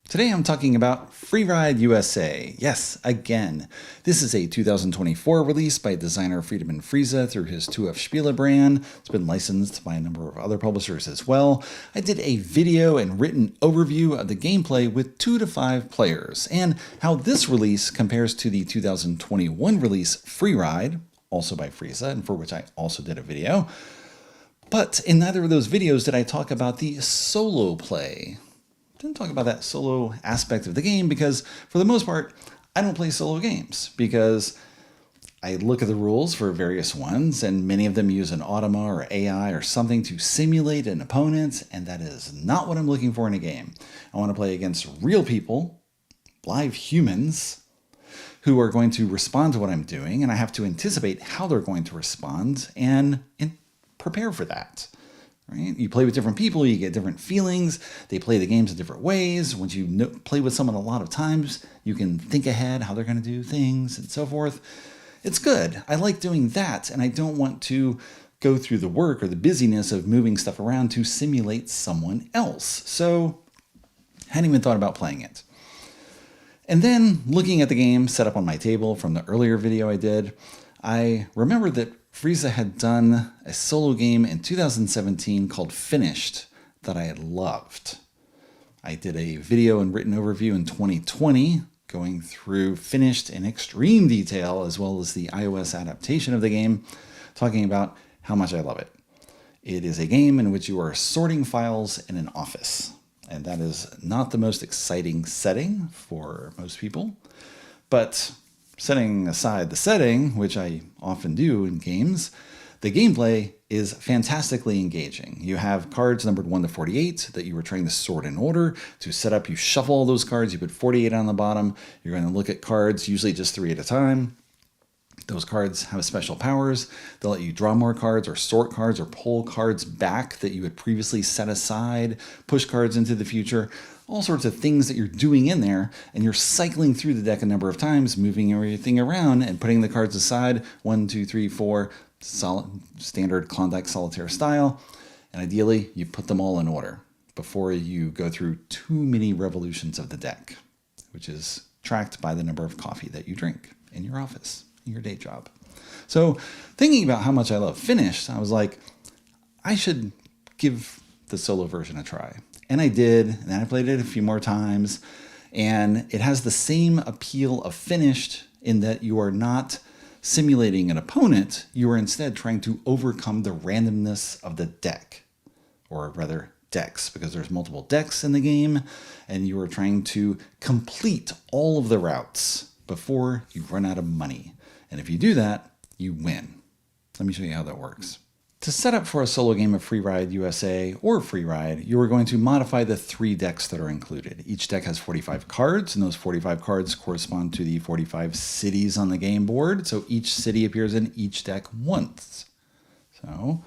Today I'm talking about Freeride USA. Yes, again. This is a 2024 release by designer Friedemann Friese through his 2F Spiele brand. It's been licensed by a number of other publishers as well. I did a video and written overview of the gameplay with 2 to 5 players and how this release compares to the 2021 release Freeride, also by Friese, and for which I also did a video. But in neither of those videos did I talk about the solo play. Didn't talk about that solo aspect of the game because, for the most part, I don't play solo games because I look at the rules for various ones and many of them use an automa or AI or something to simulate an opponent, and that is not what I'm looking for in a game. I want to play against real people, live humans, who are going to respond to what I'm doing, and I have to anticipate how they're going to respond and prepare for that. Right? You play with different people, you get different feelings. They play the games in different ways. Once you play with someone a lot of times, you can think ahead how they're going to do things and so forth. It's good. I like doing that, and I don't want to go through the work or the busyness of moving stuff around to simulate someone else. So I hadn't even thought about playing it. And then looking at the game set up on my table from the earlier video I did, I remembered that Friese had done a solo game in 2017 called Finished that I had loved. I did a video and written overview in 2020 going through Finished in extreme detail as well as the iOS adaptation of the game, talking about how much I love it. It is a game in which you are sorting files in an office, and that is not the most exciting setting for most people, but setting aside the setting, which I often do in games, the gameplay is fantastically engaging. You have cards numbered 1 to 48 that you are trying to sort in order. To set up, you shuffle all those cards, you put 48 on the bottom. You're going to look at cards, usually just 3 at a time. Those cards have special powers. They'll let you draw more cards or sort cards or pull cards back that you had previously set aside, push cards into the future, all sorts of things that you're doing in there, and you're cycling through the deck a number of times, moving everything around and putting the cards aside, 1, 2, 3, 4, standard Klondike solitaire style, and ideally you put them all in order before you go through too many revolutions of the deck, which is tracked by the number of coffee that you drink in your office, in your day job. So thinking about how much I love Finished, I was like, I should give the solo version a try. And I did, and then I played it a few more times, and it has the same appeal of Finished in that you are not simulating an opponent, you are instead trying to overcome the randomness of the deck, or rather decks, because there's multiple decks in the game, and you are trying to complete all of the routes before you run out of money. And if you do that, you win. Let me show you how that works. To set up for a solo game of Freeride USA or Freeride, you are going to modify the 3 decks that are included. Each deck has 45 cards, and those 45 cards correspond to the 45 cities on the game board. So each city appears in each deck once. So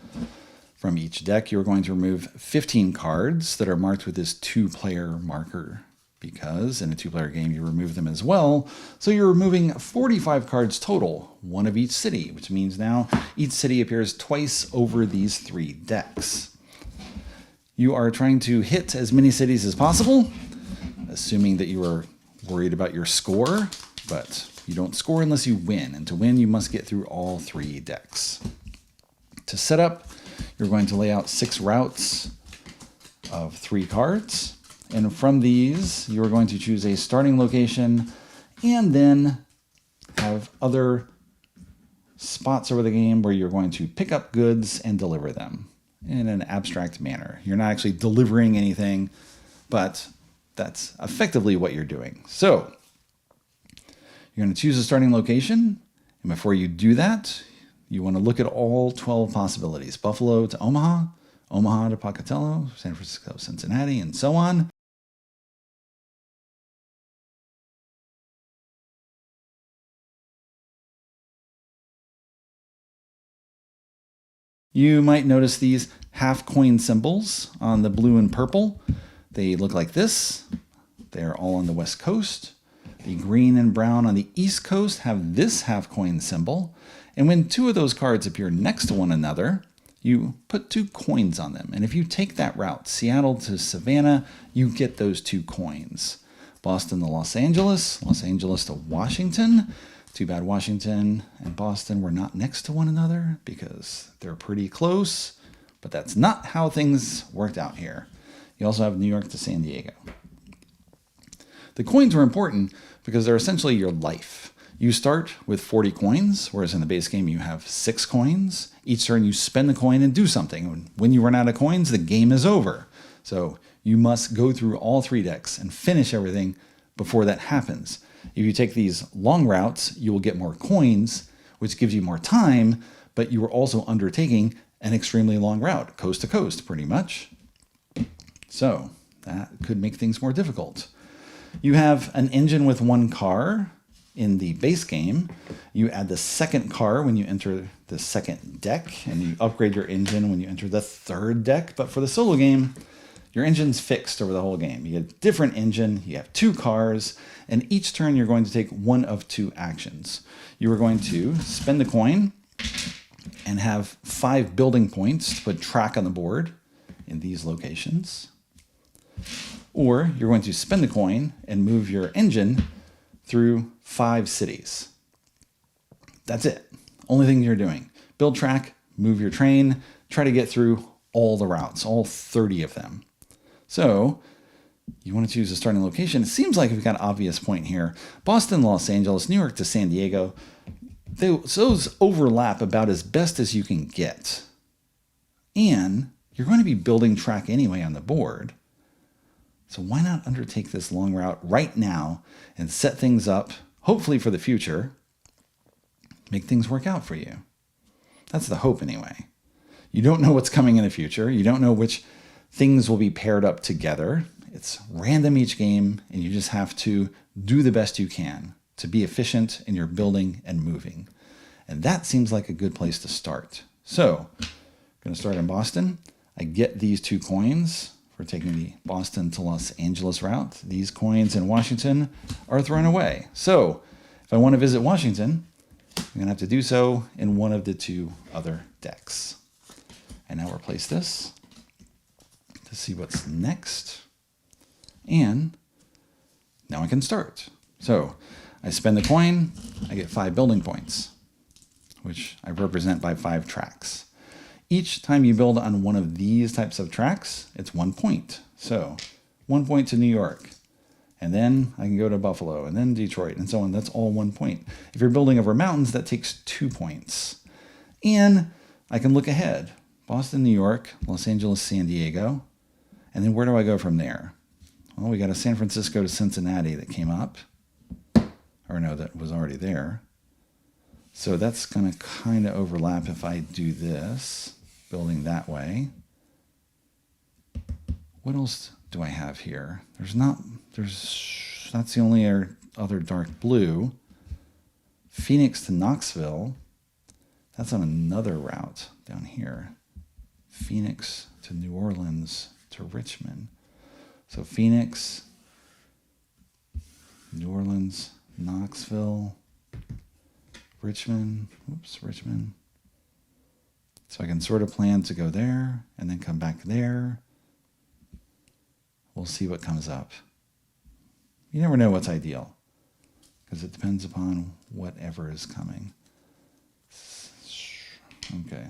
from each deck, you're going to remove 15 cards that are marked with this 2-player marker, because in a 2-player game, you remove them as well. So you're removing 45 cards total, 1 of each city, which means now each city appears twice over these 3 decks. You are trying to hit as many cities as possible, assuming that you are worried about your score, but you don't score unless you win. And to win, you must get through all 3 decks. To set up, you're going to lay out 6 routes of 3 cards. And from these, you're going to choose a starting location and then have other spots over the game where you're going to pick up goods and deliver them in an abstract manner. You're not actually delivering anything, but that's effectively what you're doing. So you're going to choose a starting location. And before you do that, you want to look at all 12 possibilities. Buffalo to Omaha, Omaha to Pocatello, San Francisco, Cincinnati, and so on. You might notice these half coin symbols on the blue and purple. They look like this. They're all on the West Coast. The green and brown on the East Coast have this half coin symbol. And when 2 of those cards appear next to one another, you put 2 coins on them. And if you take that route, Seattle to Savannah, you get those 2 coins. Boston to Los Angeles, Los Angeles to Washington. Too bad Washington and Boston were not next to one another because they're pretty close, but that's not how things worked out here. You also have New York to San Diego. The coins are important because they're essentially your life. You start with 40 coins, whereas in the base game you have 6 coins. Each turn you spend the coin and do something. When you run out of coins, the game is over. So you must go through all 3 decks and finish everything before that happens. If you take these long routes, you will get more coins, which gives you more time, but you are also undertaking an extremely long route, coast to coast, pretty much. So that could make things more difficult. You have an engine with 1 car in the base game. You add the 2nd car when you enter the 2nd deck, and you upgrade your engine when you enter the 3rd deck. But for the solo game, your engine's fixed over the whole game. You get a different engine, you have 2 cars, and each turn you're going to take one of 2 actions. You are going to spend the coin and have 5 building points to put track on the board in these locations. Or you're going to spend the coin and move your engine through 5 cities. That's it. Only thing you're doing. Build track, move your train, try to get through all the routes, all 30 of them. So you want to choose a starting location. It seems like we've got an obvious point here. Boston, Los Angeles, New York to San Diego. Those overlap about as best as you can get. And you're going to be building track anyway on the board. So why not undertake this long route right now and set things up, hopefully for the future, make things work out for you. That's the hope anyway. You don't know what's coming in the future. You don't know which things will be paired up together. It's random each game, and you just have to do the best you can to be efficient in your building and moving. And that seems like a good place to start. So I'm going to start in Boston. I get these 2 coins for taking the Boston to Los Angeles route. These coins in Washington are thrown away. So if I want to visit Washington, I'm going to have to do so in one of the 2 other decks. And now replace this to see what's next. And now I can start. So I spend the coin, I get 5 building points, which I represent by 5 tracks. Each time you build on one of these types of tracks, it's 1 point. So 1 point to New York, and then I can go to Buffalo, and then Detroit, and so on. That's all 1 point. If you're building over mountains, that takes 2 points. And I can look ahead. Boston, New York, Los Angeles, San Diego. And then where do I go from there? Well, we got a San Francisco to Cincinnati that came up. Or no, that was already there. So that's going to kind of overlap if I do this, building that way. What else do I have here? That's the only other dark blue. Phoenix to Knoxville. That's on another route down here. Phoenix to New Orleans to Richmond. So Phoenix, New Orleans, Knoxville, Richmond. So I can sort of plan to go there and then come back there. We'll see what comes up. You never know what's ideal because it depends upon whatever is coming. Okay.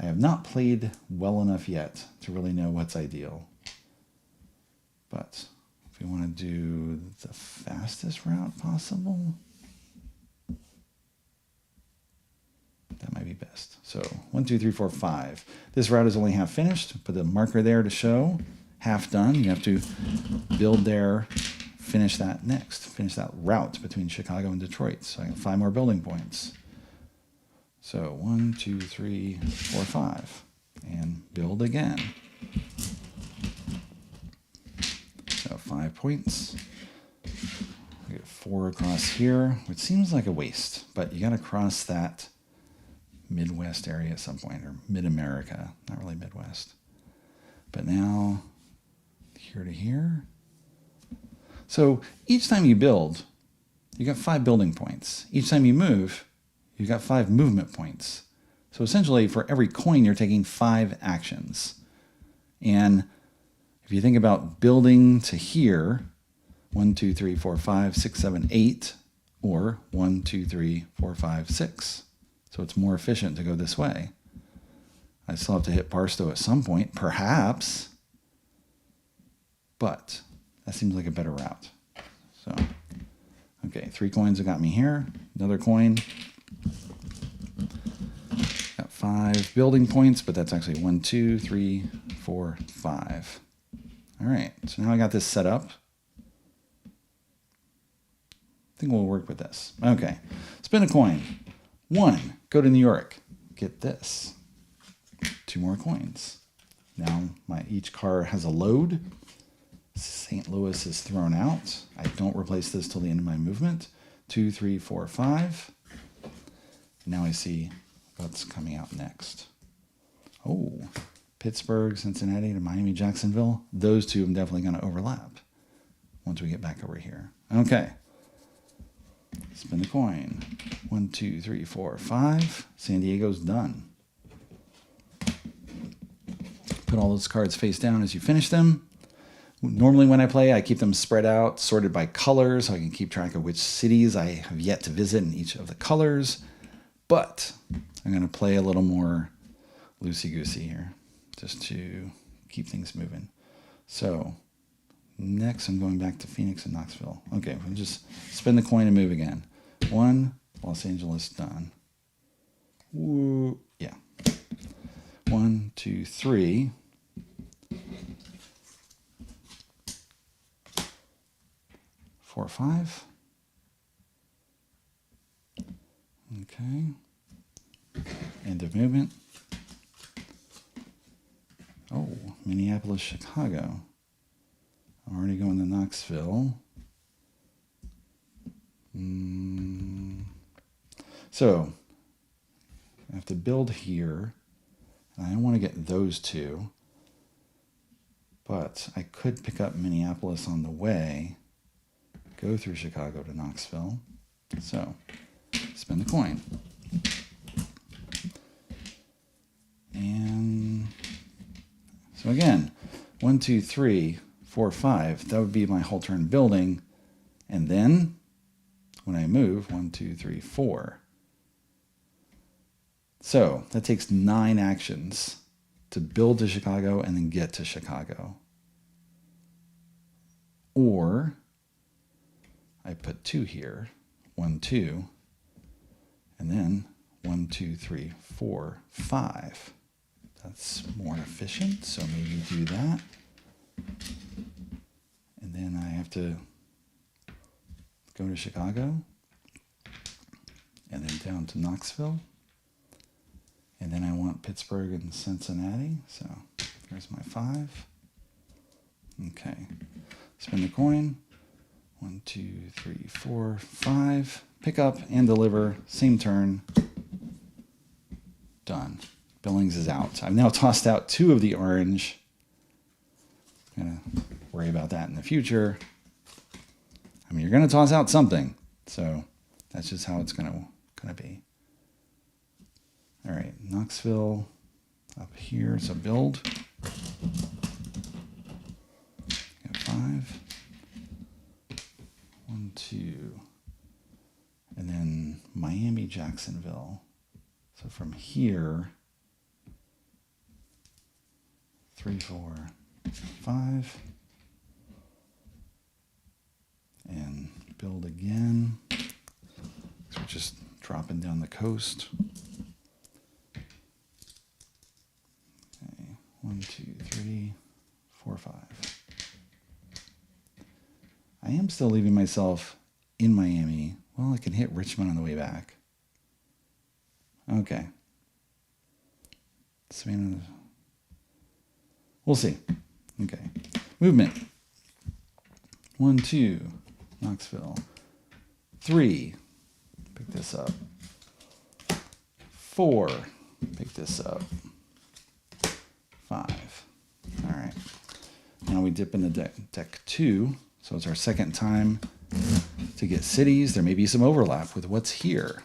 I have not played well enough yet to really know what's ideal. But if we want to do the fastest route possible, that might be best. So 1, 2, 3, 4, 5. This route is only half finished. Put the marker there to show half done. You have to build there, finish that next. Finish that route between Chicago and Detroit. So I got 5 more building points. So 1, 2, 3, 4, 5. And build again. So 5 points. I get 4 across here, which seems like a waste, but you got to cross that Midwest area at some point, or Mid-America, not really Midwest. But now, here to here. So each time you build, you got 5 building points. Each time you move, you got 5 movement points. So essentially, for every coin, you're taking 5 actions. And if you think about building to here, 1, 2, 3, 4, 5, 6, 7, 8, or 1, 2, 3, 4, 5, 6. So it's more efficient to go this way. I still have to hit Barstow at some point, perhaps, but that seems like a better route. So, okay, 3 coins have got me here. Another coin. Got 5 building points, but that's actually 1, 2, 3, 4, 5. All right, so now I got this set up. I think we'll work with this. Okay, spin a coin. 1, go to New York. Get this. 2 more coins. Now each car has a load. St. Louis is thrown out. I don't replace this till the end of my movement. 2, 3, 4, 5. Now I see what's coming out next. Oh, Pittsburgh, Cincinnati to Miami, Jacksonville. Those two I'm definitely going to overlap once we get back over here. Okay. Spin the coin. 1, 2, 3, 4, 5. San Diego's done. Put all those cards face down as you finish them. Normally when I play, I keep them spread out, sorted by color, so I can keep track of which cities I have yet to visit in each of the colors. But I'm going to play a little more loosey-goosey here, just to keep things moving. So next, I'm going back to Phoenix and Knoxville. Okay, we'll just spin the coin and move again. 1, Los Angeles, done. Woo, yeah. 1, 2, 3. 4, 5. Okay. End of movement. Oh, Minneapolis, Chicago. I'm already going to Knoxville. So, I have to build here. And I don't want to get those 2. But I could pick up Minneapolis on the way. Go through Chicago to Knoxville. So, spin the coin. And so again, 1, 2, 3, 4, 5. That would be my whole turn building. And then when I move, 1, 2, 3, 4. So that takes 9 actions to build to Chicago and then get to Chicago. Or I put 2 here, 1, 2, and then 1, 2, 3, 4, 5. That's more efficient, so maybe do that. And then I have to go to Chicago, and then down to Knoxville. And then I want Pittsburgh and Cincinnati, so there's my 5. Okay, spin the coin. 1, 2, 3, 4, 5. Pick up and deliver. Same turn. Done. Billings is out. I've now tossed out 2 of the orange. I'm going to worry about that in the future. I mean, you're going to toss out something. So that's just how it's going to be. All right, Knoxville up here. So build. Got 5. 1, 2, and then Miami, Jacksonville. So from here, 3, 4, 5, and build again. So we're just dropping down the coast. Okay, 1, 2, 3, 4, 5. I am still leaving myself in Miami. Well, I can hit Richmond on the way back. Okay. Savannah. We'll see. Okay. Movement. 1, 2. Knoxville. 3. Pick this up. 4. Pick this up. 5. All right. Now we dip into deck 2. So it's our second time to get cities. There may be some overlap with what's here.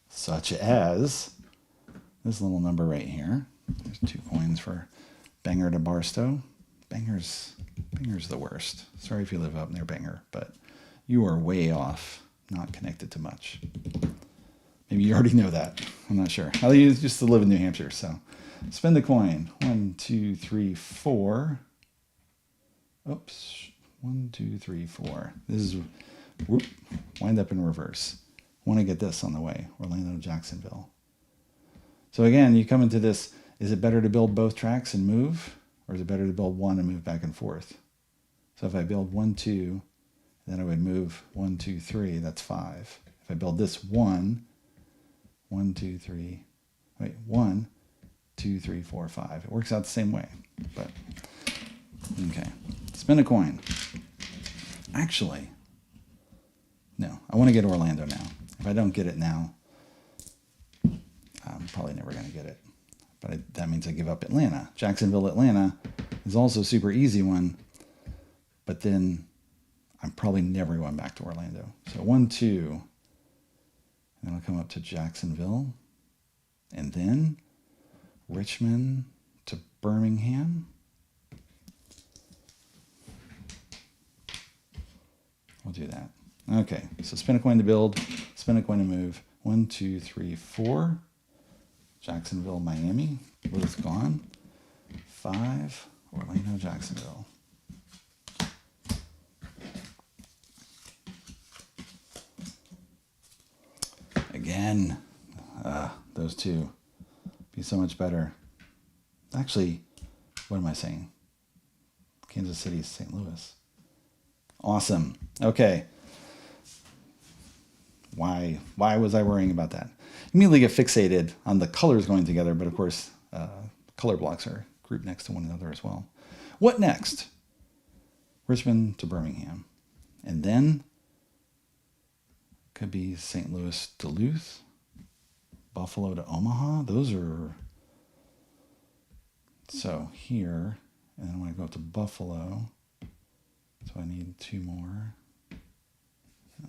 Such as this little number right here. There's 2 coins for Bangor to Barstow. Banger's the worst. Sorry if you live up near Bangor, but you are way off, not connected to much. Maybe you already know that. I'm not sure. I used to live in New Hampshire, so spend a coin. 1, 2, 3, 4. Oops. 1, 2, 3, 4. This is whoop, wind up in reverse. Want to get this on the way. Orlando, Jacksonville. So again, you come into this, is it better to build both tracks and move? Or is it better to build one and move back and forth? So if I build 1, 2, then I would move 1, 2, 3, that's 5. If I build this 1, 1, 2, 3, wait, 1, 2, 3, 4, 5. It works out the same way, but okay. Spin a coin. Actually, no, I want to get Orlando now. If I don't get it now, I'm probably never going to get it. But that means I give up Atlanta. Jacksonville, Atlanta is also a super easy one, but then I'm probably never going back to Orlando. So 1, 2, and then I'll come up to Jacksonville, and then Richmond to Birmingham. We'll do that. Okay, so spin a coin to build, spin a coin to move. 1, 2, 3, 4. Jacksonville, Miami, both gone. 5, Orlando, Jacksonville. Again, those two be so much better. Actually, what am I saying? Kansas City, St. Louis. Awesome. Okay. Why was I worrying about that? Immediately get fixated on the colors going together, but of course, color blocks are grouped next to one another as well. What next? Richmond to Birmingham. And then could be St. Louis, Duluth, Buffalo to Omaha. Those are, so here, and then I want to go up to Buffalo. So I need 2 more.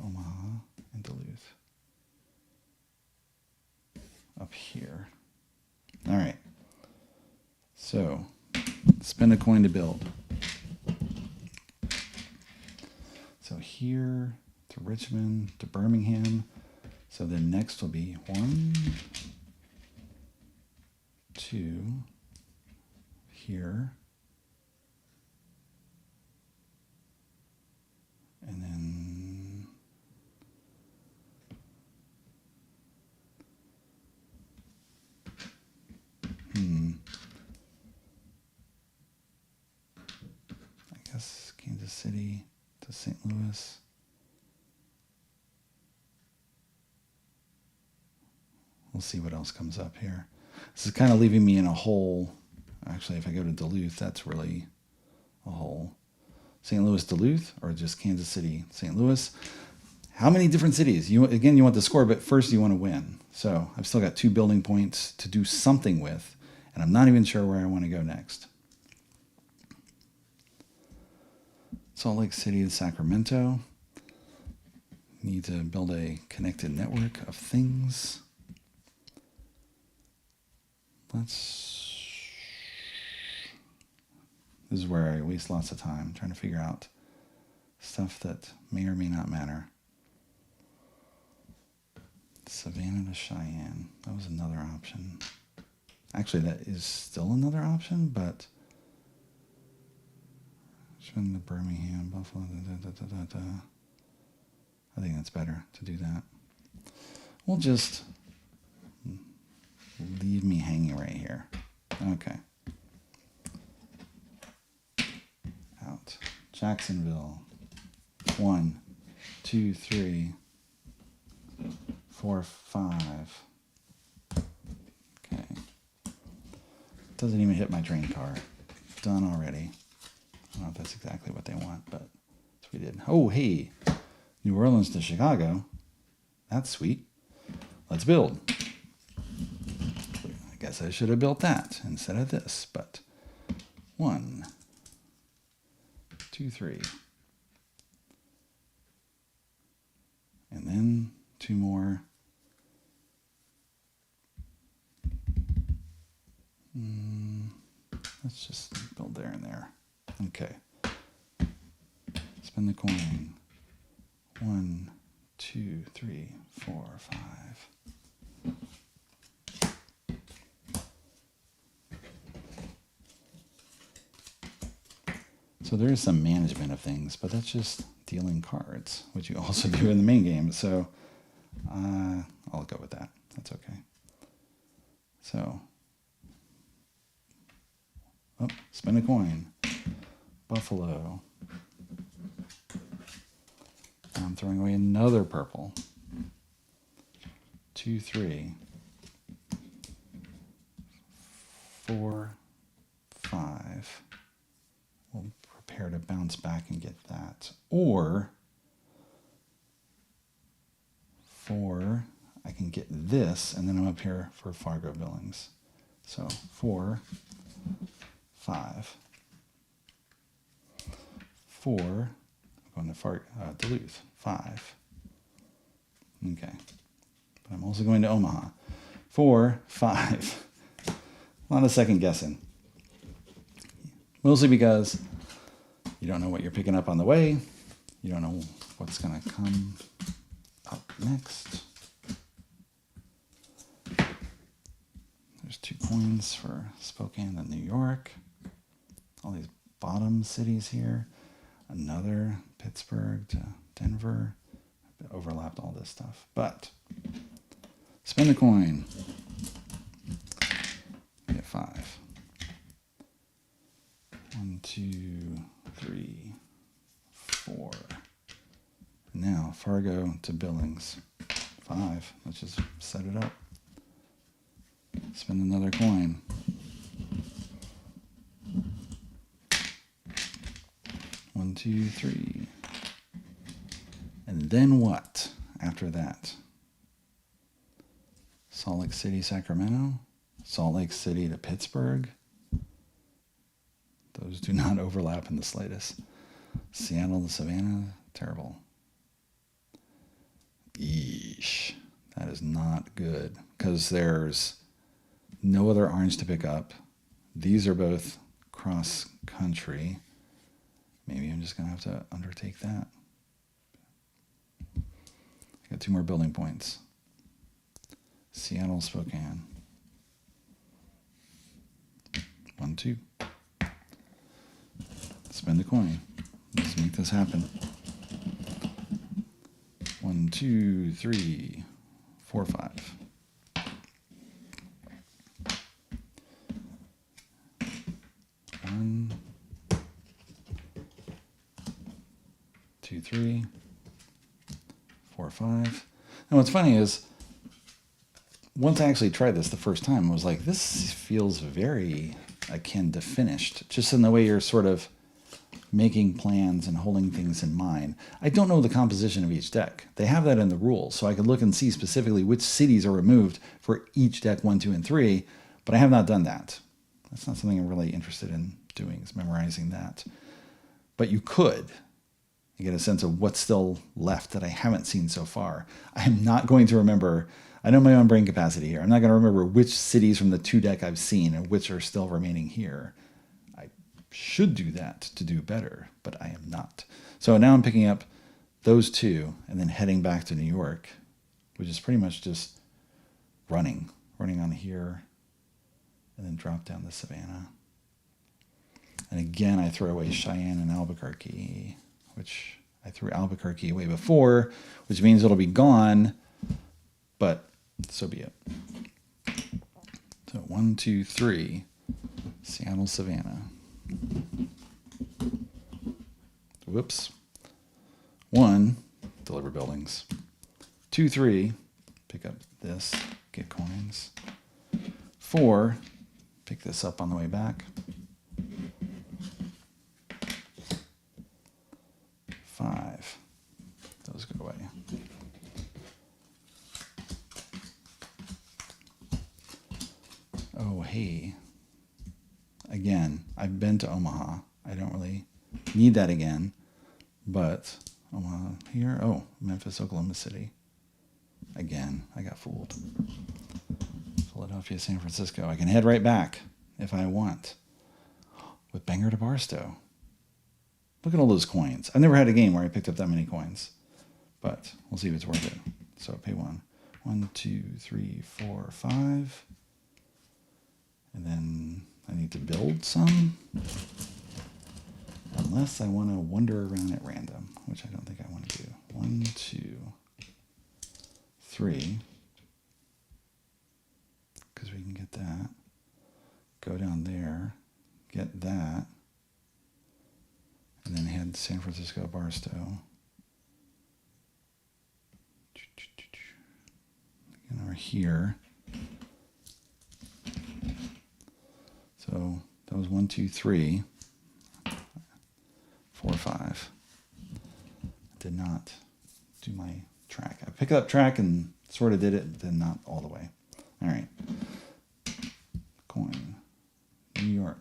Omaha and Duluth. Up here. All right. So spin a coin to build. So here to Richmond to Birmingham. So then next will be 1, 2, here. And then I guess Kansas City to St. Louis. We'll see what else comes up here. This is kind of leaving me in a hole. Actually, if I go to Duluth, that's really a hole. St. Louis, Duluth, or just Kansas City, St. Louis. How many different cities? You want the score, but first you want to win. So I've still got 2 building points to do something with, and I'm not even sure where I want to go next. Salt Lake City to Sacramento. Need to build a connected network of things. This is where I waste lots of time trying to figure out stuff that may or may not matter. Savannah to Cheyenne. That was another option. Actually, that is still another option, but Richmond to Birmingham, Buffalo, I think that's better to do that. We'll just leave me hanging right here. Okay. Out. Jacksonville. 1, 2, 3, 4, 5. Okay. Doesn't even hit my train car. Done already. I don't know if that's exactly what they want, but that's what we did. Oh, hey. New Orleans to Chicago. That's sweet. Let's build. I guess I should have built that instead of this, but 1, 2, 3. And then 2 more. Let's just build there and there. Okay. Spend the coin. 1, 2, 3, 4, 5. So there is some management of things, but that's just dealing cards, which you also do in the main game. So I'll go with that. That's okay. So, spend a coin. Buffalo. I'm throwing away another purple. 2, 3, 4, 5. We'll prepare to bounce back and get that. Or 4, I can get this, and then I'm up here for Fargo Billings. So 4, 5, 4, I'm going to Duluth, 5. Okay. But I'm also going to Omaha. 4, 5. A lot of second guessing. Mostly because you don't know what you're picking up on the way. You don't know what's going to come up next. There's 2 coins for Spokane and New York. All these bottom cities here. Another Pittsburgh to Denver. I've overlapped all this stuff. But spend the coin. Get 5. 1, 2, 3, 4. Now Fargo to Billings. 5. Let's just set it up. Spend another coin. 1, 2, 3. And then what after that? Salt Lake City, Sacramento. Salt Lake City to Pittsburgh. Those do not overlap in the slightest. Seattle to Savannah. Terrible. Yeesh. That is not good. Because there's no other orange to pick up. These are both cross country. Maybe I'm just going to have to undertake that. I got 2 more building points. Seattle, Spokane. 1, 2. Spend the coin. Let's make this happen. 1, 2, 3, 4, 5. 1, 2, 3, 4, 5. And what's funny is, once I actually tried this the first time, I was like, this feels very akin to finished, just in the way you're sort of making plans and holding things in mind. I don't know the composition of each deck. They have that in the rules, so I could look and see specifically which cities are removed for each deck 1, 2, and 3, but I have not done that. That's not something I'm really interested in doing, is memorizing that. But you could. You get a sense of what's still left that I haven't seen so far. I am not going to remember, I know my own brain capacity here, I'm not going to remember which cities from the 2 deck I've seen and which are still remaining here. I should do that to do better, but I am not. So now I'm picking up those 2 and then heading back to New York, which is pretty much just running on here and then drop down to Savannah. And again, I throw away Cheyenne and Albuquerque, which I threw Albuquerque away before, which means it'll be gone, but so be it. So 1, 2, 3, Seattle, Savannah. Whoops. 1, deliver buildings. 2, 3, pick up this, get coins. 4, pick this up on the way back. 5, those go away. Oh, hey. Again, I've been to Omaha. I don't really need that again, but Omaha here. Oh, Memphis, Oklahoma City. Again, I got fooled. Philadelphia, San Francisco. I can head right back. if I want. With Banger to Barstow. Look at all those coins. I've never had a game where I picked up that many coins. But we'll see if it's worth it. So pay 1. 1, 2, 3, 4, 5. And then I need to build some. Unless I want to wander around at random, which I don't think I want to do. 1, 2, 3. Because we can get that. Go down there. Get that. And then head San Francisco, Barstow. And over here. So that was 1, 2, 3. 4, 5. I did not do my track. I picked up track and sort of did it, but then not all the way. All right. Coin. New York.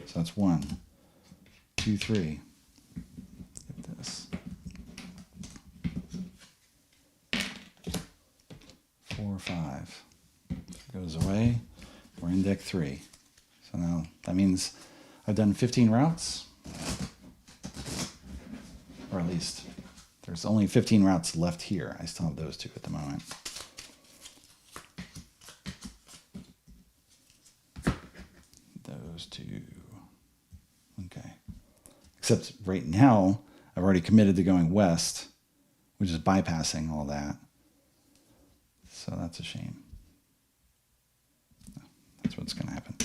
So that's 1, 2, 3. Get this. 4, 5. Goes away. We're in deck 3. So now that means I've done 15 routes. Or at least there's only 15 routes left here. I still have those 2 at the moment. Those 2. Okay. Except right now, I've already committed to going west, which is bypassing all that. So that's a shame. That's what's going to happen.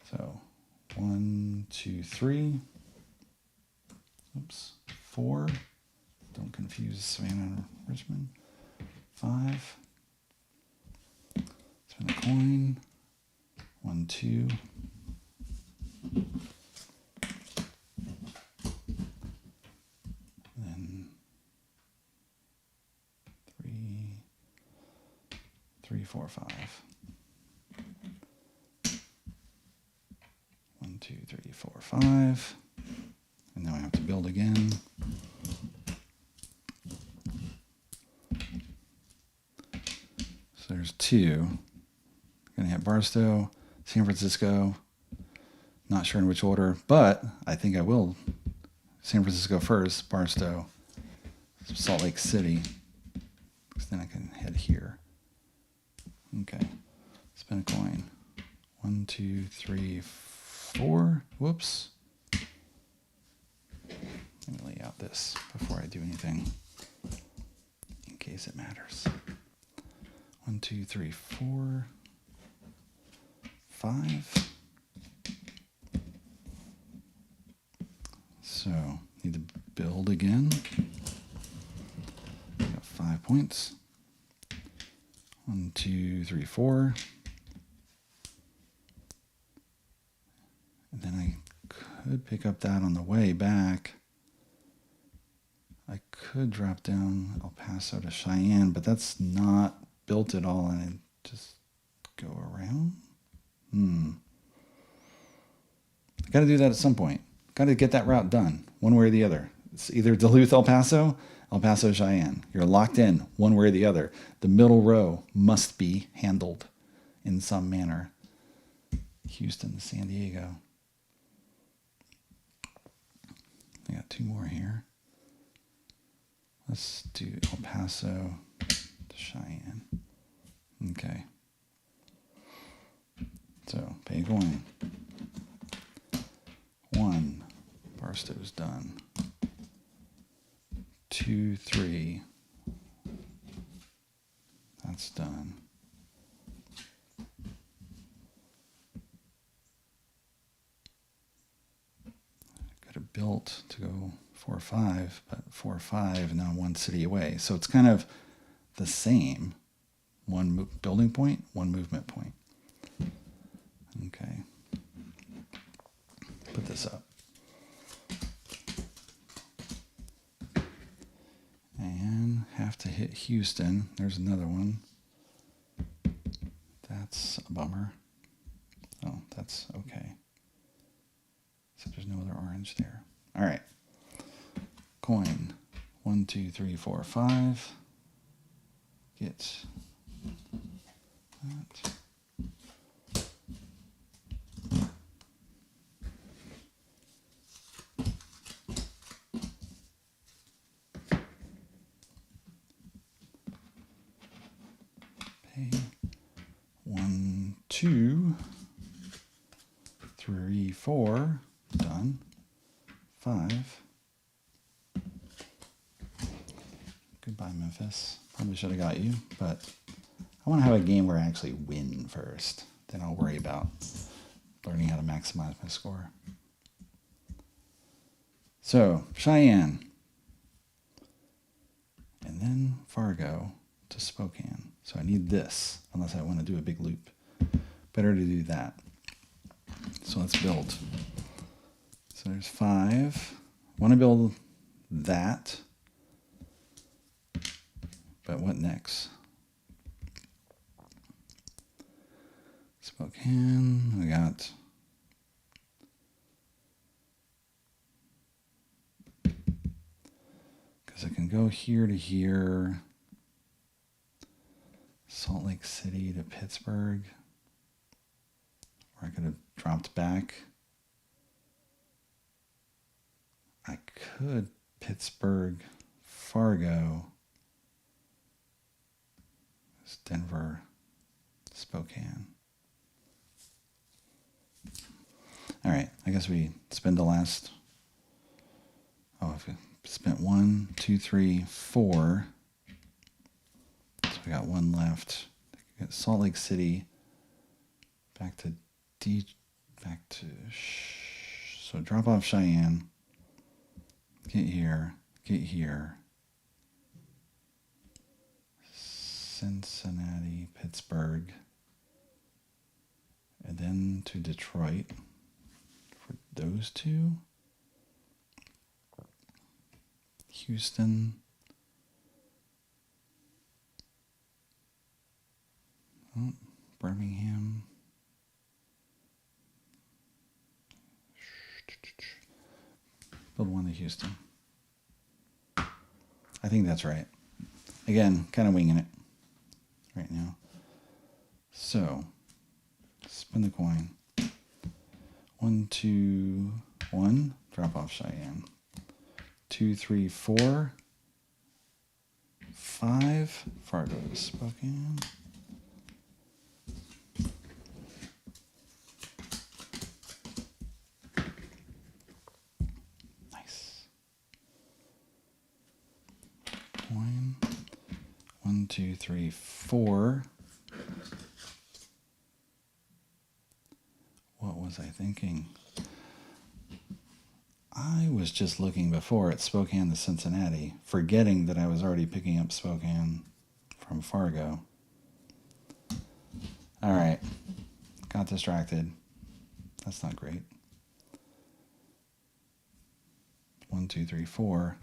So 1, 2, 3. Oops. 4. Don't confuse Savannah and Richmond. 5. Spin a coin. 1, 2. Then 3, 4, 5. 1, 2, 3, 4, 5. And now I have to build again. So there's 2. Gonna hit Barstow, San Francisco. Not sure in which order, but I think I will. San Francisco first, Barstow, Salt Lake City. Because then I can head here. Okay. Spin a coin. 1, 2, 3, 4. Whoops. Let me lay out this before I do anything, in case it matters. 1, 2, 3, 4, 5. So, need to build again. Got 5 points. 1, 2, 3, 4. And then I could pick up that on the way back. I could drop down El Paso to Cheyenne, but that's not built at all, and I just go around. Got to do that at some point. Got to get that route done, one way or the other. It's either Duluth, El Paso, Cheyenne. You're locked in one way or the other. The middle row must be handled in some manner. Houston, San Diego. I got 2 more here. Let's do El Paso to Cheyenne. Okay. So, pay a coin. 1. Barstow's done. 2, 3. That's done. Could have built to go 4, 5, but 4, 5, now 1 city away. So it's kind of the same. 1 building point, 1 movement point. Okay. Put this up. And have to hit Houston. There's another one. That's a bummer. Oh, that's okay. So there's no other orange there. All right. Coin. 1, 2, 3, 4, 5. Get that. 2, 3, 4, done. 5. Goodbye, Memphis. Probably should have got you, but I want to have a game where I actually win first. Then I'll worry about learning how to maximize my score. So, Cheyenne. And then Fargo to Spokane. So I need this, unless I want to do a big loop. Better to do that. So let's build. So there's 5. I want to build that. But what next? Spokane, we got because I can go here to here, Salt Lake City to Pittsburgh, or I could have dropped back. I could Pittsburgh, Fargo, Denver, Spokane. All right, I guess we spend the last, I've spent 1, 2, 3, 4. So we got 1 left. Got Salt Lake City, so drop off Cheyenne, get here, Cincinnati, Pittsburgh, and then to Detroit for those 2. Houston. Oh, Birmingham. Build 1 to Houston. I think that's right. Again, kind of winging it right now. So, spin the coin. 1, 2, 1. Drop off Cheyenne. 2, 3, 4. 5. Fargo to Spokane. Nice. Coin. 1, 2, 3, 4. What was I thinking? I was just looking before at Spokane to Cincinnati, forgetting that I was already picking up Spokane from Fargo. All right, got distracted. That's not great. 1, 2, 3, 4.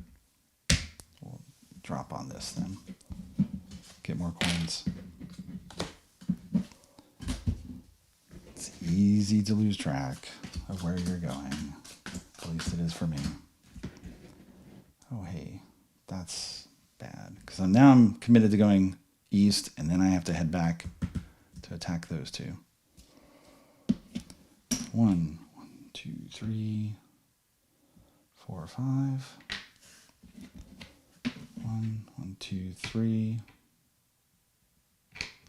We'll drop on this then. Get more coins. It's easy to lose track of where you're going. At least it is for me. Oh, hey, that's bad. Because now I'm committed to going east, and then I have to head back to attack those 2. 1, 2, 3, 4, 5. 1, 1, 2, 3.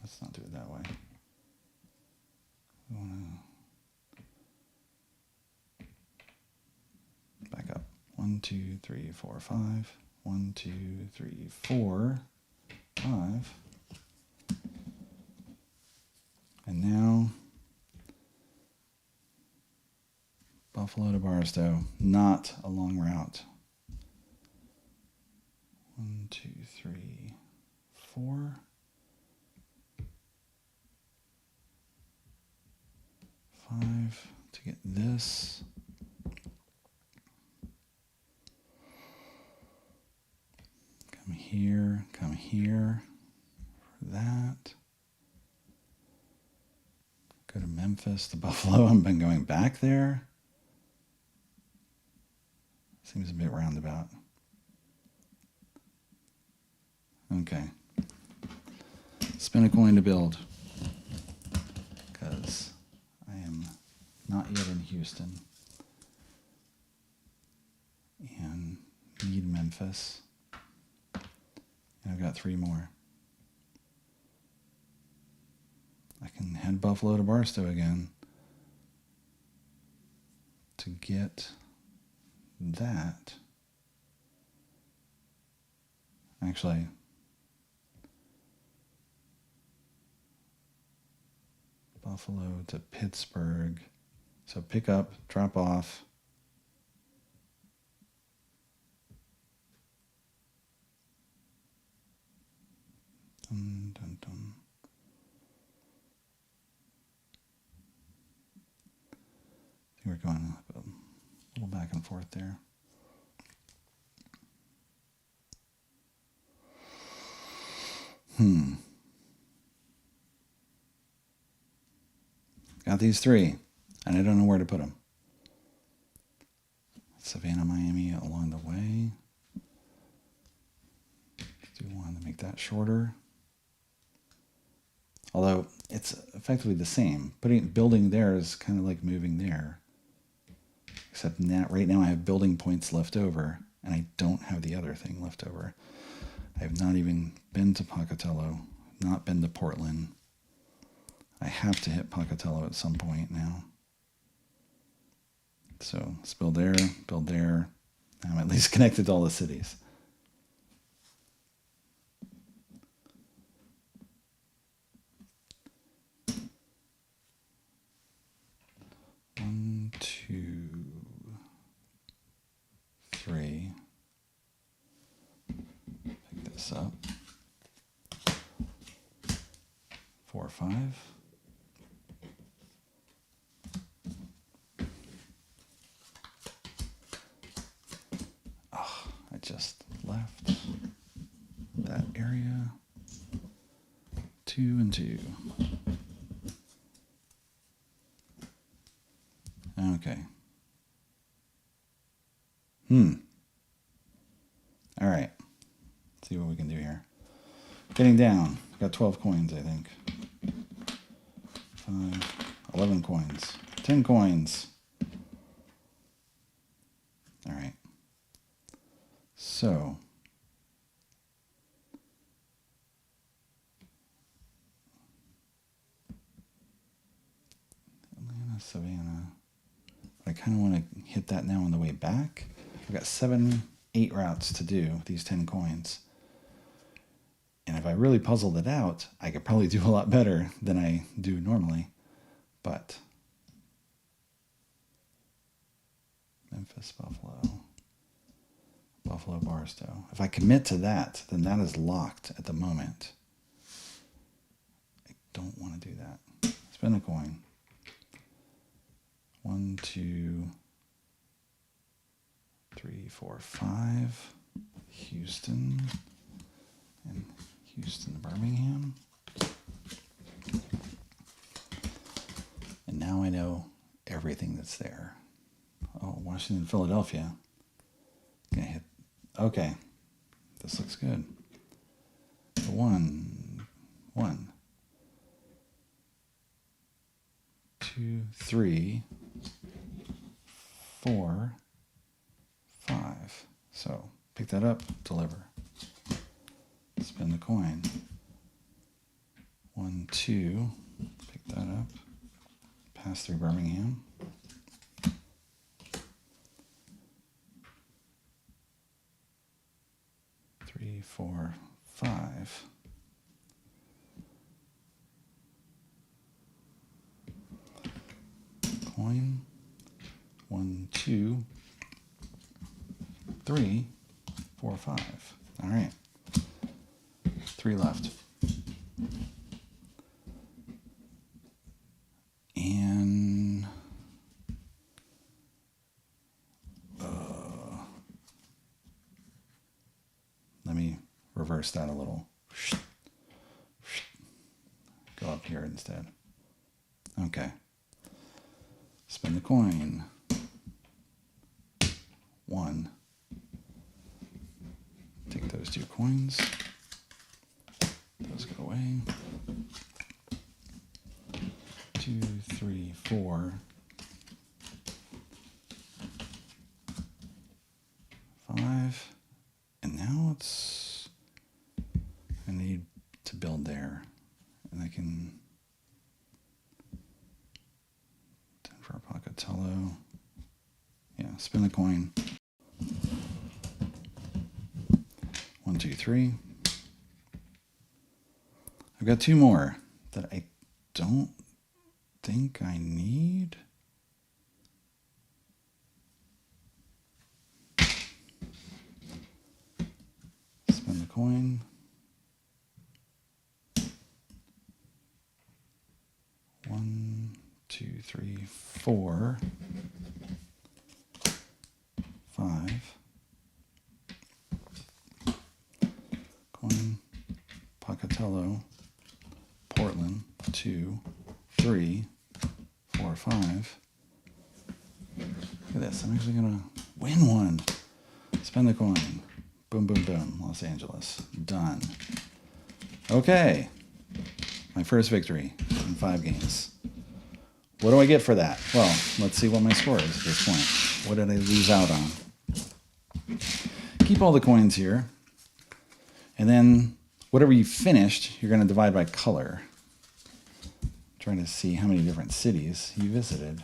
Let's not do it that way. We want to back up. 1, 2, 3, 4, 5. 1, 2, 3, 4, 5. And now Buffalo to Barstow, not a long route. 1, 2, 3, 4. 5 to get this. Come here for that. Go to Memphis to Buffalo. I've been going back there. Seems a bit roundabout. Okay. Spin a coin to build. Because I am not yet in Houston. And need Memphis. And I've got 3 more. I can head Buffalo to Barstow again to get that. Actually, Buffalo to Pittsburgh. So pick up, drop off. Dun, dun, dun. I think we're going a little back and forth there. Got these three, and I don't know where to put them. Savannah, Miami along the way. Do we want to make that shorter? Although it's effectively the same. Building there is kind of like moving there. Except right now I have building points left over, and I don't have the other thing left over. I have not even been to Pocatello, not been to Portland. I have to hit Pocatello at some point now. So let's build there, build there. I'm at least connected to all the cities. One, two, three. Pick this up. 4, 5. Oh, I just left that area. 2 and 2. Okay. All right. Let's see what we can do here. Getting down. Got 12 coins, I think. 5, 11 coins. 10 coins. All right. So. Atlanta, Savannah. I kind of want to hit that now on the way back. I've got 7, 8 routes to do with these 10 coins. And if I really puzzled it out, I could probably do a lot better than I do normally. But Memphis, Buffalo, Barstow. If I commit to that, then that is locked at the moment. I don't want to do that. Spend a coin. 1, 2, 3, 4, 5. Houston and Houston, Birmingham. And now I know everything that's there. Oh, Washington, Philadelphia. Gonna hit. Okay, this looks good. 1, 2, 3, 4, 5. So pick that up, deliver. Spin the coin. 1, 2. Pick that up. Pass through Birmingham. Three, 4, 5. Coin. 1, 2, 3, 4, 5. All right. 3 left. And let me reverse that a little. Go up here instead. Okay. Spin the coin. 1. Take those 2 coins. Those go away. 2, 3, 4, 5. And now I need to build there. And I can Pocatello. Yeah, spin the coin. 1, 2, 3. I've got 2 more that I don't think I need. Spin the coin. 1, 2, 3, 4, 5. Coin. Pocatello. Portland. 2, 3, 4, 5. Look at this. I'm actually going to win one. Spend the coin. Boom, boom, boom. Los Angeles. Done. Okay. My first victory in 5 games. What do I get for that? Well, let's see what my score is at this point. What did I lose out on? Keep all the coins here. And then whatever you finished, you're going to divide by color. Trying to see how many different cities you visited.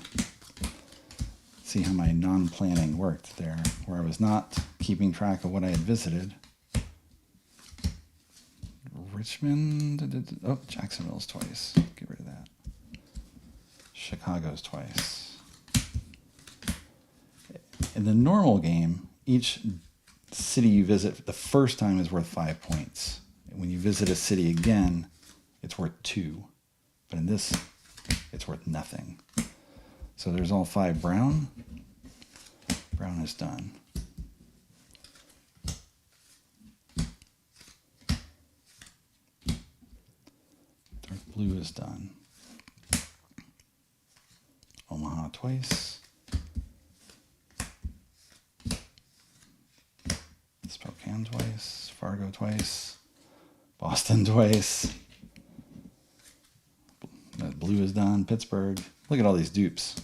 See how my non-planning worked there, where I was not keeping track of what I had visited. Richmond, oh, Jacksonville's twice. Get rid of that. Chicago's twice. In the normal game, each city you visit the first time is worth 5 points. When you visit a city again, it's worth 2. But in this, it's worth nothing. So there's all 5 brown. Brown is done. Dark blue is done. Omaha twice. Spokane twice. Fargo twice. Boston twice. That blue is done. Pittsburgh. Look at all these dupes.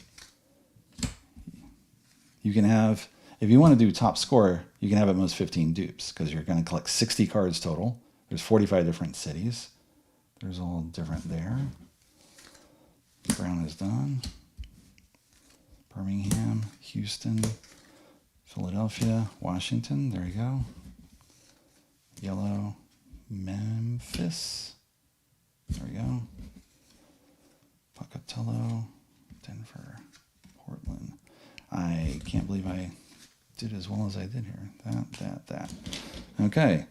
You can have, if you want to do top score, you can have at most 15 dupes because you're going to collect 60 cards total. There's 45 different cities. There's all different there. Brown is done. Birmingham, Houston, Philadelphia, Washington. There you go. Yellow, Memphis. There we go. Pocatello, Denver, Portland. I can't believe I did as well as I did here. That. Okay.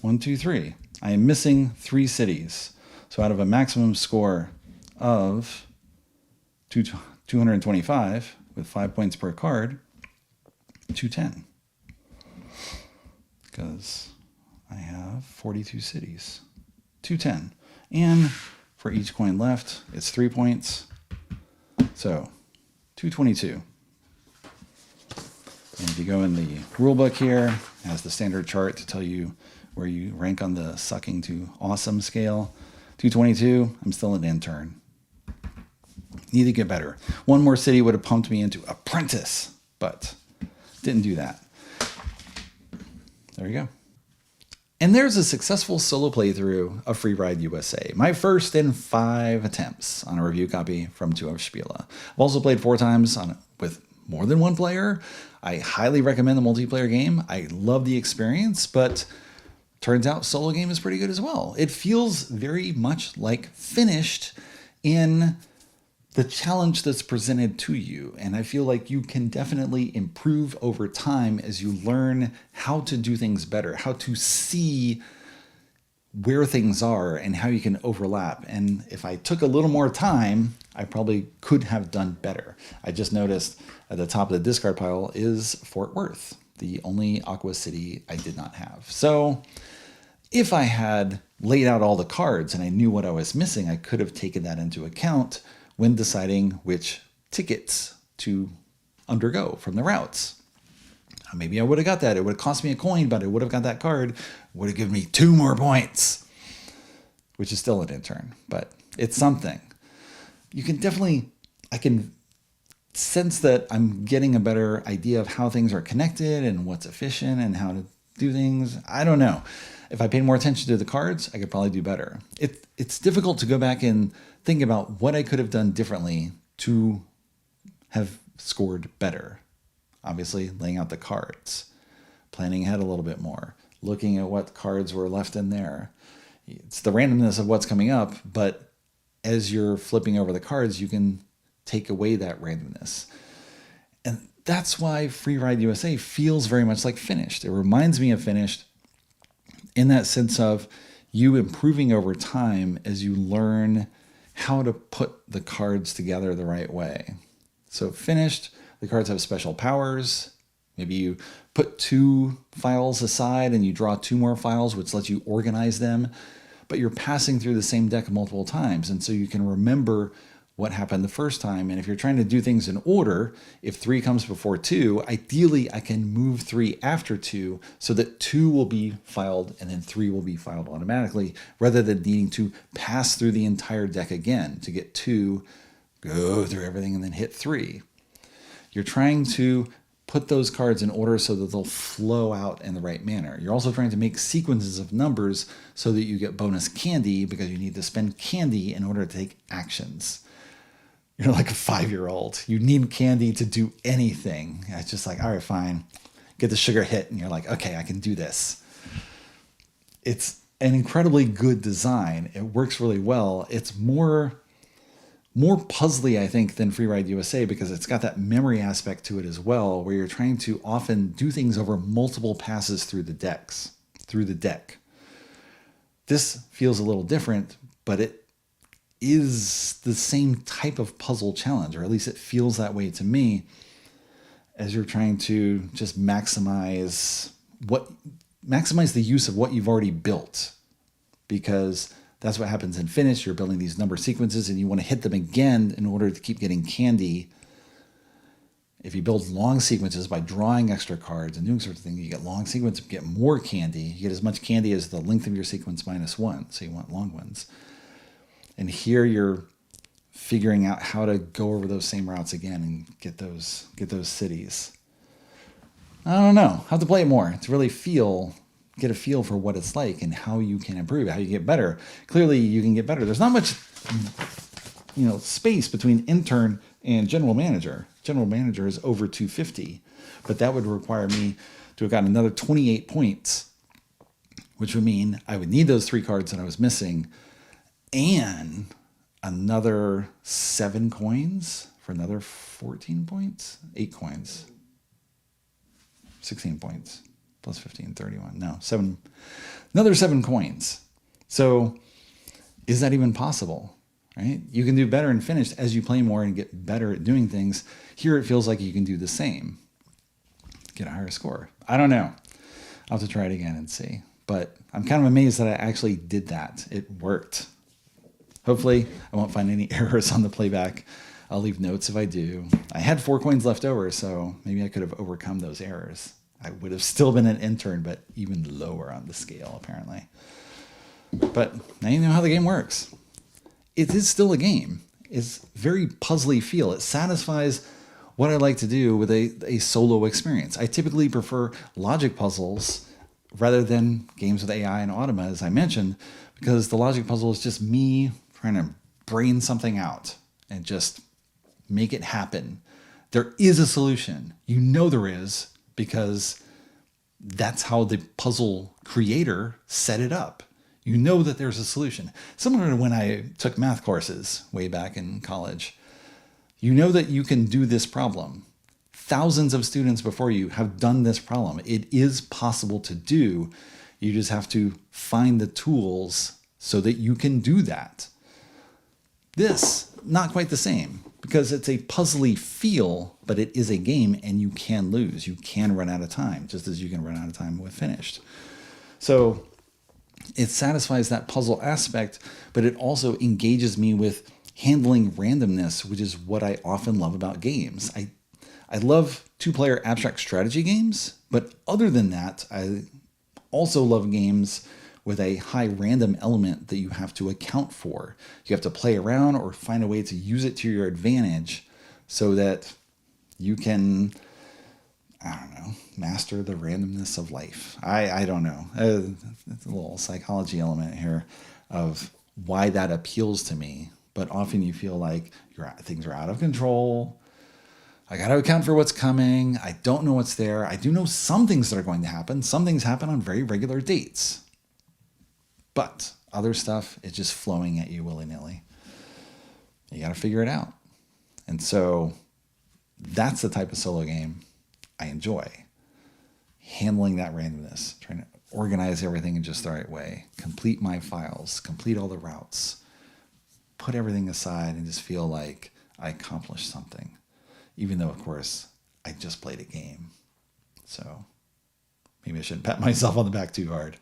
1, 2, 3. I am missing 3 cities. So out of a maximum score of 225 with 5 points per card, 210. Because I have 42 cities. 210. And for each coin left, it's 3 points. So 222. And if you go in the rule book here, it has the standard chart to tell you where you rank on the sucking to awesome scale. 222, I'm still an intern. Need to get better. One more city would have pumped me into apprentice, but didn't do that. There you go. And there's a successful solo playthrough of Free Ride USA. My first in 5 attempts on a review copy from 2 of Spiele. I've also played 4 times with more than 1 player. I highly recommend the multiplayer game. I love the experience, but turns out solo game is pretty good as well. It feels very much like finished in the challenge that's presented to you. And I feel like you can definitely improve over time as you learn how to do things better, how to see where things are and how you can overlap. And if I took a little more time, I probably could have done better. I just noticed at the top of the discard pile is Fort Worth, the only Aqua City I did not have. So if I had laid out all the cards and I knew what I was missing, I could have taken that into account when deciding which tickets to undergo from the routes. Maybe I would have got that. It would have cost me a coin, but I would have got that card. Would have given me 2 more points, which is still an intern, but it's something. You can definitely, I can sense that I'm getting a better idea of how things are connected and what's efficient and how to do things. I don't know. If I paid more attention to the cards, I could probably do better. It's difficult to go back and think about what I could have done differently to have scored better. Obviously, laying out the cards, planning ahead a little bit more, looking at what cards were left in there. It's the randomness of what's coming up, but as you're flipping over the cards, you can take away that randomness. And that's why Free Ride USA feels very much like Finished. It reminds me of Finished in that sense of you improving over time as you learn how to put the cards together the right way. So Finished, the cards have special powers. Maybe you put 2 files aside and you draw 2 more files, which lets you organize them, but you're passing through the same deck multiple times. And so you can remember what happened the first time. And if you're trying to do things in order, if 3 comes before 2, ideally I can move 3 after 2 so that 2 will be filed and then 3 will be filed automatically, rather than needing to pass through the entire deck again to get 2, go through everything, and then hit 3. You're trying to put those cards in order so that they'll flow out in the right manner. You're also trying to make sequences of numbers so that you get bonus candy, because you need to spend candy in order to take actions. You're like a 5-year-old. You need candy to do anything. It's just like, all right, fine. Get the sugar hit, and you're like, okay, I can do this. It's an incredibly good design. It works really well. It's more puzzly, I think, than Free Ride USA, because it's got that memory aspect to it as well, where you're trying to often do things over multiple passes through the deck. This feels a little different, but it is the same type of puzzle challenge, or at least it feels that way to me, as you're trying to just maximize the use of what you've already built, because that's what happens in Finish. You're building these number sequences and you want to hit them again in order to keep getting candy. If you build long sequences by drawing extra cards and doing sorts of things, you get long sequences, you get more candy. You get as much candy as the length of your sequence minus 1, so you want long ones. And here you're figuring out how to go over those same routes again and get those cities. I don't know. I'll have to play it more to really get a feel for what it's like and how you can improve, how you get better. Clearly, you can get better. There's not much, space between intern and general manager. General manager is over 250, but that would require me to have gotten another 28 points, which would mean I would need those 3 cards that I was missing, and another 7 coins for another 14 points, 8 coins, 16 points, plus 15, 31. No, 7, another 7 coins. So is that even possible? Right? You can do better in Finished as you play more and get better at doing things. Here it feels like you can do the same, get a higher score. I don't know. I'll have to try it again and see. But I'm kind of amazed that I actually did that. It worked. Hopefully, I won't find any errors on the playback. I'll leave notes if I do. I had 4 coins left over, so maybe I could have overcome those errors. I would have still been an intern, but even lower on the scale, apparently. But now you know how the game works. It is still a game. It's very puzzly feel. It satisfies what I like to do with a solo experience. I typically prefer logic puzzles rather than games with AI and Automa, as I mentioned, because the logic puzzle is just me trying to brain something out and just make it happen. There is a solution. You know there is, because that's how the puzzle creator set it up. You know that there's a solution. Similar to when I took math courses way back in college. You know that you can do this problem. Thousands of students before you have done this problem. It is possible to do. You just have to find the tools so that you can do that. This, not quite the same, because it's a puzzly feel, but it is a game and you can lose. You can run out of time, just as you can run out of time with Finished. So it satisfies that puzzle aspect, but it also engages me with handling randomness, which is what I often love about games. I love 2-player abstract strategy games, but other than that, I also love games with a high random element that you have to account for. You have to play around or find a way to use it to your advantage so that you can, master the randomness of life. I don't know. It's a little psychology element here of why that appeals to me. But often you feel like things are out of control. I got to account for what's coming. I don't know what's there. I do know some things that are going to happen. Some things happen on very regular dates. But other stuff is just flowing at you willy-nilly. You got to figure it out. And so that's the type of solo game I enjoy. Handling that randomness, trying to organize everything in just the right way, complete my files, complete all the routes, put everything aside and just feel like I accomplished something. Even though, of course, I just played a game. So maybe I shouldn't pat myself on the back too hard.